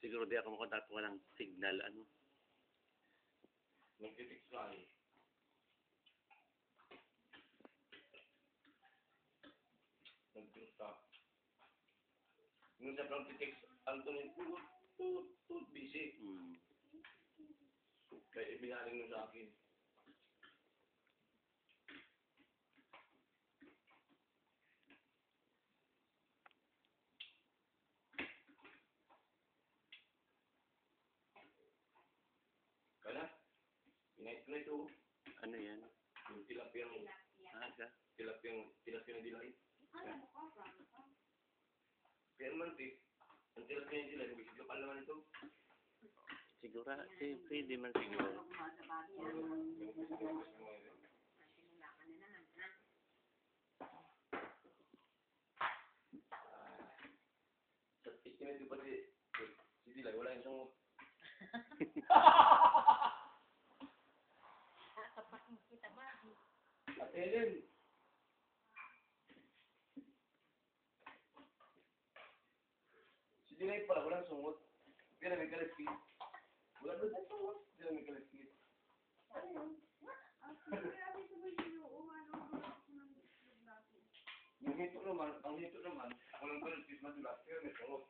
Siguro di ako makatapo ng signal, ano. Nagtitix lang. Nag-stop. Nung sa pag-titix, ang tuloy, busy. Kaya ibinaling mo sa akin. Kala? Pinahit ko na ito. Ano yan? Yung tilapiyang Aga. tilapiyang dilay. Pero man, ang tilapiyang dilay, bisig kapal naman ito. Siguro, pwede man siguro. Sa ikinito pa si dilay, wala yung sungot. At Helen, si dilay pala, walang sungot. Pero may kaliskit. Wala doon ang sungot. Pero may kaliskit. Yung hito naman, walang kaliskit madulas, pero may sungot.